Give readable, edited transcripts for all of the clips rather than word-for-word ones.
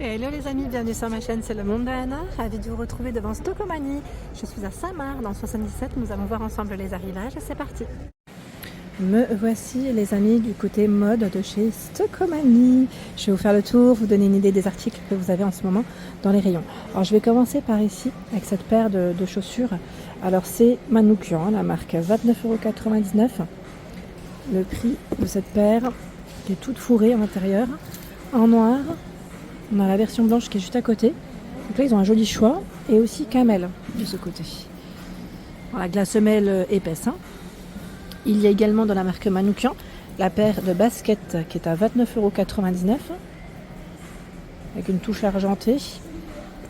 Hello les amis, bienvenue sur ma chaîne, c'est le monde d'Anna, ravie de vous retrouver devant Stocomanie. Je suis à Saint-Marc dans le 77, nous allons voir ensemble les arrivages, c'est parti. Me voici les amis du côté mode de chez Stocomanie. Je vais vous faire le tour, vous donner une idée des articles que vous avez en ce moment dans les rayons. Alors je vais commencer par ici avec cette paire de chaussures. Alors c'est Manoukian, la marque 29,99 €. Le prix de cette paire qui est toute fourrée à l'intérieur, en noir. On a la version blanche qui est juste à côté. Donc là, ils ont un joli choix. Et aussi camel de ce côté. Voilà, avec la semelle épaisse. Hein. Il y a également dans la marque Manoukian la paire de baskets qui est à 29,99 €. Avec une touche argentée.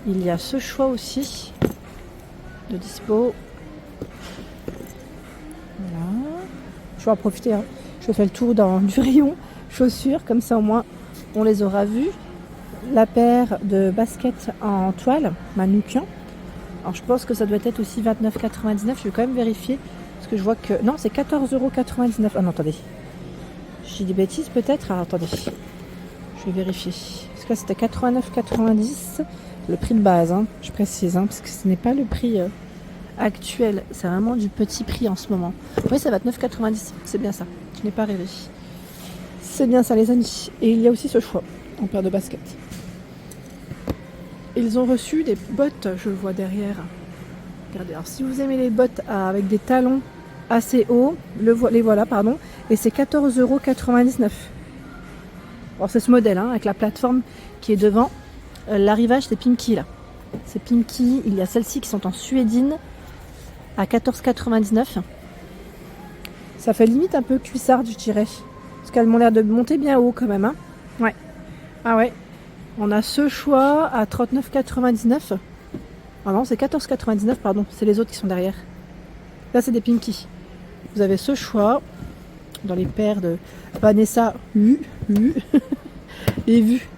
Il y a ce choix aussi de dispo. Voilà. Je vais en profiter. Hein. Je fais le tour du rayon chaussures. Comme ça, au moins, on les aura vues. La paire de baskets en toile Manoukian. Alors je pense que ça doit être aussi 29,99 €. Je vais quand même vérifier parce que je vois que non, c'est 14,99 €. Ah non, attendez. Je dis des bêtises peut-être. Alors attendez. Je vais vérifier. Parce que là c'était 89,90 € le prix de base, hein, je précise, hein, parce que ce n'est pas le prix actuel. C'est vraiment du petit prix en ce moment. Oui, c'est 29,90 €. C'est bien ça. Je n'ai pas rêvé. C'est bien ça les amis. Et il y a aussi ce choix en paire de baskets. Ils ont reçu des bottes, je le vois derrière. Regardez, alors si vous aimez les bottes avec des talons assez hauts, les voilà, pardon, et c'est 14,99 €. Alors c'est ce modèle, hein, avec la plateforme qui est devant. L'arrivage c'est Pimkie là. C'est Pimkie, il y a celles-ci qui sont en suédine à 14,99 €. Ça fait limite un peu cuissarde, je dirais. Parce qu'elles m'ont l'air de monter bien haut quand même. Hein. Ouais. Ah ouais. On a ce choix à 39,99 €. Ah non, c'est 14,99 €, pardon. C'est les autres qui sont derrière. Là, c'est des Pimkie. Vous avez ce choix dans les paires de Vanessa et Vue.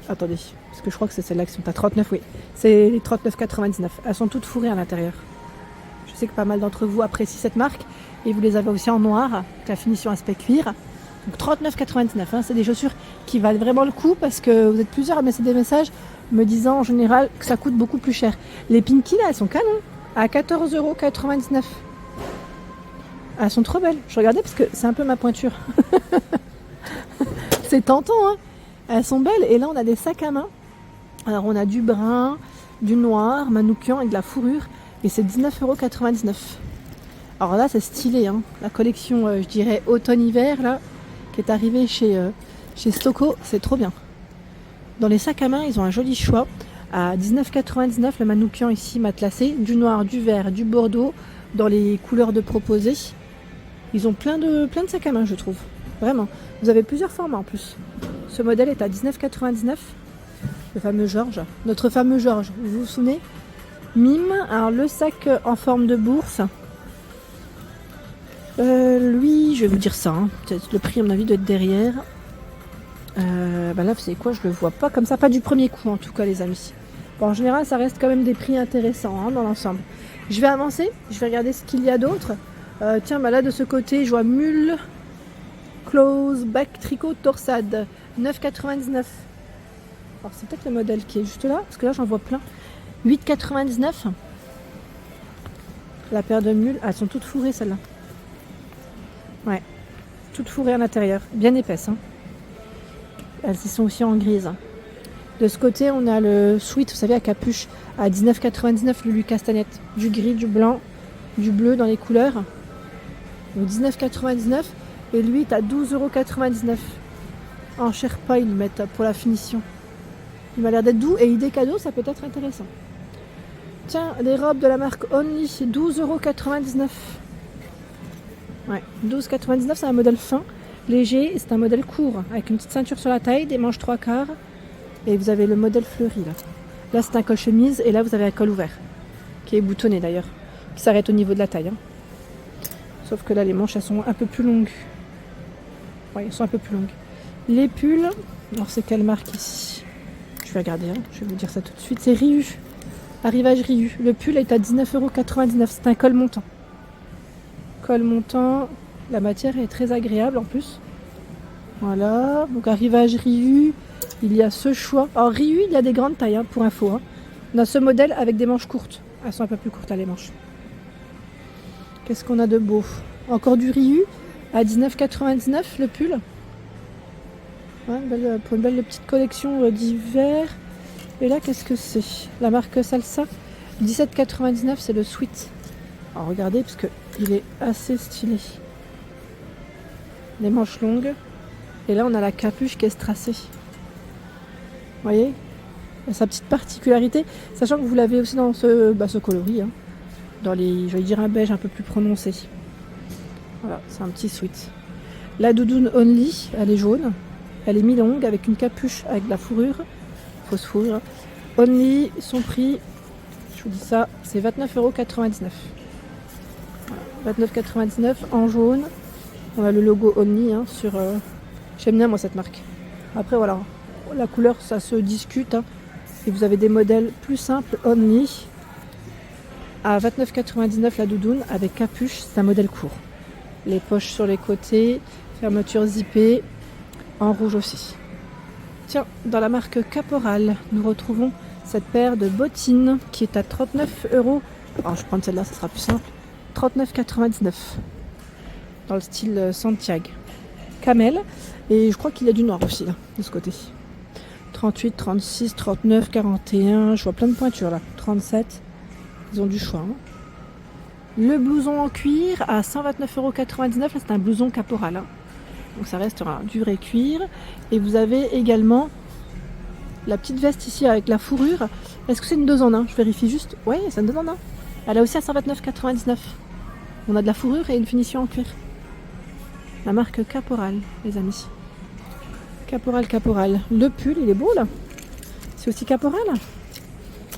Attendez, parce que je crois que c'est celles-là qui sont à 39, oui. C'est les 39,99 €. Elles sont toutes fourrées à l'intérieur. Je sais que pas mal d'entre vous apprécient cette marque. Et vous les avez aussi en noir, avec la finition aspect cuir. Donc 39,99 €, hein, c'est des chaussures qui valent vraiment le coup parce que vous êtes plusieurs à me laisser des messages me disant en général que ça coûte beaucoup plus cher. Les Pimkie là, elles sont canon, à 14,99 €. Elles sont trop belles. Je regardais parce que c'est un peu ma pointure. C'est tentant, hein. Elles sont belles. Et là, on a des sacs à main. Alors, on a du brun, du noir, Manoukian avec de la fourrure. Et c'est 19,99 €. Alors là, c'est stylé, hein. La collection, je dirais, automne-hiver, là, qui est arrivée chez Stoco, c'est trop bien. Dans les sacs à main, ils ont un joli choix. À 19,99 €, le Manoukian ici matelassé, du noir, du vert, du bordeaux, dans les couleurs de proposées. Ils ont plein de sacs à main, je trouve. Vraiment. Vous avez plusieurs formats en plus. Ce modèle est à 19,99 €. Le fameux Georges. Notre fameux Georges, vous vous souvenez? Mime. Alors le sac en forme de bourse. Lui, je vais vous dire ça. Hein. Le prix, à mon avis, doit être derrière. Là, vous savez quoi, je le vois pas comme ça, pas du premier coup en tout cas, les amis. Bon, en général, ça reste quand même des prix intéressants hein, dans l'ensemble. Je vais avancer, je vais regarder ce qu'il y a d'autre. Tiens, là de ce côté, je vois Mule, Close, Back, Tricot, Torsade, 9,99 €. Alors, c'est peut-être le modèle qui est juste là, parce que là, j'en vois plein. 8,99 €. La paire de mules, elles sont toutes fourrées celles-là. Ouais, toutes fourrées à l'intérieur, bien épaisses. Hein. Elles y sont aussi en grise. De ce côté, on a le sweat, vous savez, à capuche, à 19,99 € le Louis Castagnette. Du gris, du blanc, du bleu dans les couleurs. Donc 19,99 € et lui est à 12,99 €. En Sherpa, ils le mettent pour la finition. Il m'a l'air d'être doux et idée cadeau, ça peut être intéressant. Tiens, les robes de la marque Only, 12,99 €. Ouais, 12,99 €, c'est un modèle fin, léger, c'est un modèle court, avec une petite ceinture sur la taille, des manches 3/4, et vous avez le modèle fleuri là. Là c'est un col chemise, et là vous avez un col ouvert, qui est boutonné d'ailleurs, qui s'arrête au niveau de la taille. Hein. Sauf que là les manches elles sont un peu plus longues. Ouais, elles sont un peu plus longues. Les pulls, alors c'est quelle marque ici? Je vais regarder, hein. Je vais vous dire ça tout de suite, c'est Riu. Arrivage Riu. Le pull est à 19,99 €, c'est un col montant. Col montant, la matière est très agréable en plus. Voilà, donc arrivage Riu, Il y a ce choix. Alors Ryu, il y a des grandes tailles, hein, pour info. Hein. On a ce modèle avec des manches courtes. Elles sont un peu plus courtes, là, les manches. Qu'est-ce qu'on a de beau? Encore du Ryu à 19,99 le pull. Ouais, pour une belle petite collection d'hiver. Et là, qu'est-ce que c'est? La marque Salsa. 17,99, c'est le sweat. Alors regardez, parce qu'il est assez stylé. Les manches longues. Et là, on a la capuche qui est strassée. Vous voyez? Sa petite particularité. Sachant que vous l'avez aussi dans ce coloris. Hein. Dans les, je vais dire un beige un peu plus prononcé. Voilà, c'est un petit sweat. La doudoune Only, elle est jaune. Elle est mi-longue avec une capuche avec de la fourrure. Fausse fourrure. Only, son prix, je vous dis ça, c'est 29,99 €. Voilà, 29,99 € en jaune. On a le logo Only hein, sur... J'aime bien moi cette marque. Après voilà, la couleur ça se discute. Hein. Et vous avez des modèles plus simples Only. À 29,99 € la doudoune avec capuche, c'est un modèle court. Les poches sur les côtés, fermeture zippée, en rouge aussi. Tiens, dans la marque Caporal, nous retrouvons cette paire de bottines qui est à 39 €. Alors je prends celle-là, ça sera plus simple. 39,99 €. Dans le style Santiago. Camel. Et je crois qu'il y a du noir aussi là, de ce côté. 38, 36, 39, 41. Je vois plein de pointures là. 37. Ils ont du choix. Hein. Le blouson en cuir à 129,99 €. Là, c'est un blouson Caporal. Hein. Donc ça restera dur et cuir. Et vous avez également la petite veste ici avec la fourrure. Est-ce que c'est une 2 en 1? Je vérifie juste. Oui, c'est une 2 en 1. Elle est aussi à 129,99 €. On a de la fourrure et une finition en cuir. La marque Caporal, les amis. Caporal. Le pull, il est beau là. C'est aussi Caporal.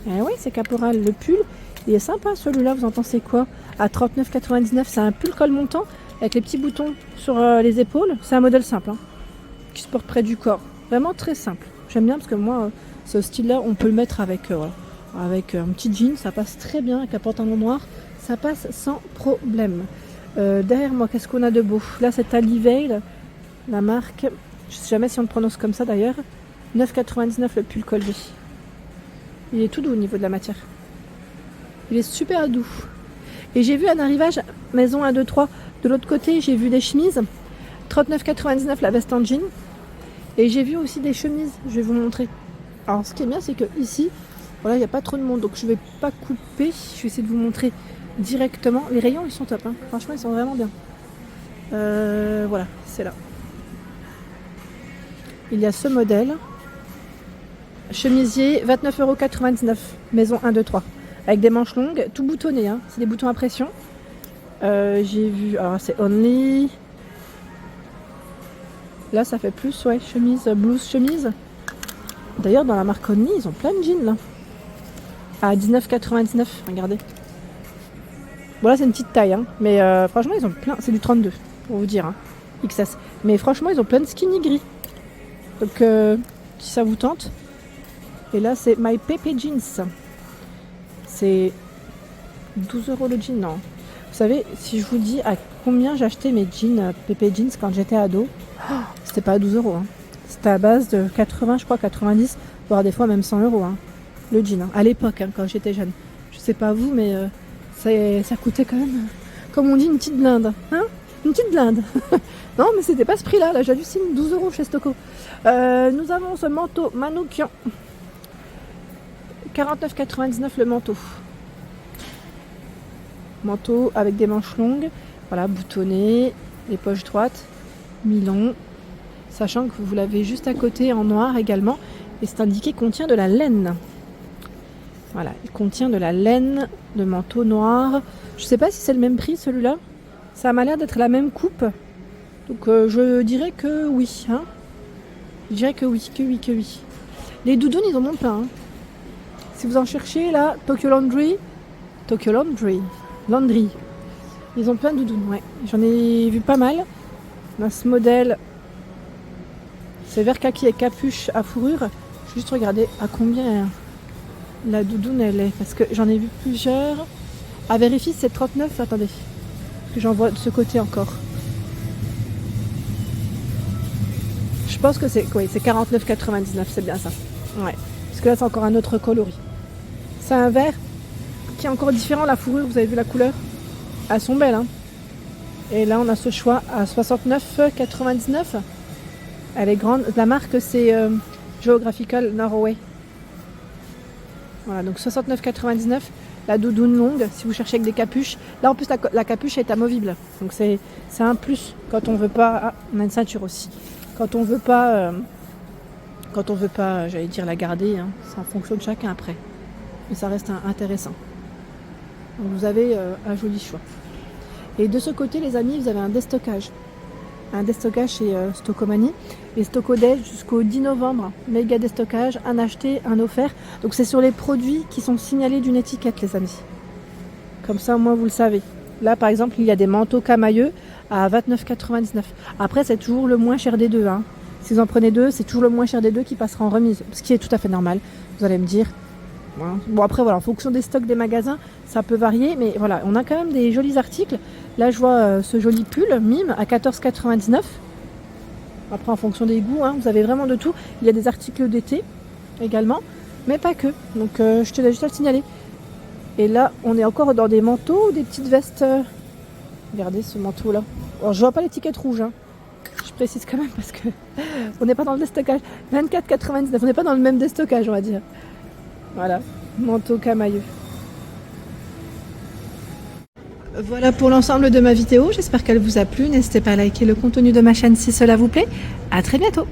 Eh oui, c'est Caporal. Le pull, il est sympa celui-là. Vous en pensez quoi? À 39,99 €. C'est un pull col montant avec les petits boutons sur les épaules. C'est un modèle simple hein, qui se porte près du corps. Vraiment très simple. J'aime bien parce que moi, ce style-là, on peut le mettre avec un petit jean. Ça passe très bien avec un pantalon noir. Ça passe sans problème. Derrière moi, qu'est-ce qu'on a de beau? Là, c'est Aliveil, la marque. Je sais jamais si on le prononce comme ça d'ailleurs. 9,99 € le pull col V. Il est tout doux au niveau de la matière. Il est super doux. Et j'ai vu un arrivage maison 1, 2, 3. De l'autre côté, j'ai vu des chemises. 39,99 € la veste en jean. Et j'ai vu aussi des chemises. Je vais vous montrer. Alors, ce qui est bien, c'est que ici, voilà, il n'y a pas trop de monde. Donc, je ne vais pas couper. Je vais essayer de vous montrer directement. Les rayons, ils sont top. Hein. Franchement, ils sont vraiment bien. Voilà, c'est là. Il y a ce modèle. Chemisier, 29,99 €. Maison 1, 2, 3. Avec des manches longues, tout boutonné. Hein. C'est des boutons à pression. J'ai vu... Alors, c'est Only. Là, ça fait plus, ouais. Chemise, blouse, chemise. D'ailleurs, dans la marque Only, ils ont plein de jeans, là. À 19,99 €. Regardez. Bon, là, c'est une petite taille. Hein. Mais franchement, ils ont plein... C'est du 32, pour vous dire. Hein. XS. Mais franchement, ils ont plein de skinny gris. Donc, si ça vous tente. Et là, c'est My Pepe Jeans. C'est 12 € le jean, non. Vous savez, si je vous dis à combien j'achetais mes jeans Pepe Jeans quand j'étais ado, c'était pas à 12 €. Hein. C'était à base de 80, je crois, 90, voire des fois même 100 € hein, le jean. Hein. À l'époque, hein, quand j'étais jeune. Je sais pas vous, mais ça coûtait quand même, comme on dit, une petite blinde. Hein, une petite blinde. Non, mais c'était pas ce prix-là. Là, j'hallucine. 12 € chez Stocco. Nous avons ce manteau Manoukian. 49,99 € le manteau. Manteau avec des manches longues. Voilà, boutonné. Les poches droites. Mi-long. Sachant que vous l'avez juste à côté en noir également. Et c'est indiqué contient de la laine. Voilà, il contient de la laine. Le manteau noir. Je sais pas si c'est le même prix celui-là. Ça m'a l'air d'être la même coupe. Donc je dirais que oui. Hein. Je dirais que oui, que oui. Les doudounes, ils en ont plein. Hein. Si vous en cherchez, là, Tokyo Laundry. Ils ont plein de doudounes, ouais. J'en ai vu pas mal. Dans ce modèle, c'est vert kaki et capuche à fourrure. Je vais juste regarder à combien la doudoune elle est. Parce que j'en ai vu plusieurs. À vérifier, c'est 39. Attendez. Que j'en vois de ce côté encore. Je pense que c'est oui, c'est 49,99, c'est bien ça. Ouais. Parce que là, c'est encore un autre coloris. C'est un vert qui est encore différent. La fourrure, vous avez vu la couleur? Elles sont belles, hein. Et là, on a ce choix à 69,99. Elle est grande. La marque, c'est Geographical Norway. Voilà, donc 69,99. La doudoune longue, si vous cherchez avec des capuches. Là, en plus, la capuche est amovible. Donc, c'est un plus quand on veut pas... Ah, on a une ceinture aussi. Quand on veut pas, j'allais dire la garder, hein, c'est en fonction de chacun après. Mais ça reste intéressant. Donc vous avez un joli choix. Et de ce côté, les amis, vous avez un déstockage. Un déstockage chez Stockomanie. Les Stockodèges jusqu'au 10 novembre. Méga déstockage, un acheté, un offert. Donc c'est sur les produits qui sont signalés d'une étiquette, les amis. Comme ça, au moins, vous le savez. Là, par exemple, il y a des manteaux camailleux à 29,99. Après, c'est toujours le moins cher des deux. Hein. Si vous en prenez deux, c'est toujours le moins cher des deux qui passera en remise. Ce qui est tout à fait normal, vous allez me dire. Bon, après, voilà, en fonction des stocks des magasins, ça peut varier. Mais voilà, on a quand même des jolis articles. Là, je vois ce joli pull, mime, à 14,99. Après, en fonction des goûts, hein, vous avez vraiment de tout. Il y a des articles d'été également, mais pas que. Donc, je te laisse juste à le signaler. Et là, on est encore dans des manteaux ou des petites vestes. Regardez ce manteau-là. Alors, je vois pas l'étiquette rouge. Hein. Je précise quand même parce que on n'est pas dans le déstockage. 24,99. On n'est pas dans le même déstockage, on va dire. Voilà, manteau camailleux. Voilà pour l'ensemble de ma vidéo. J'espère qu'elle vous a plu. N'hésitez pas à liker le contenu de ma chaîne si cela vous plaît. À très bientôt.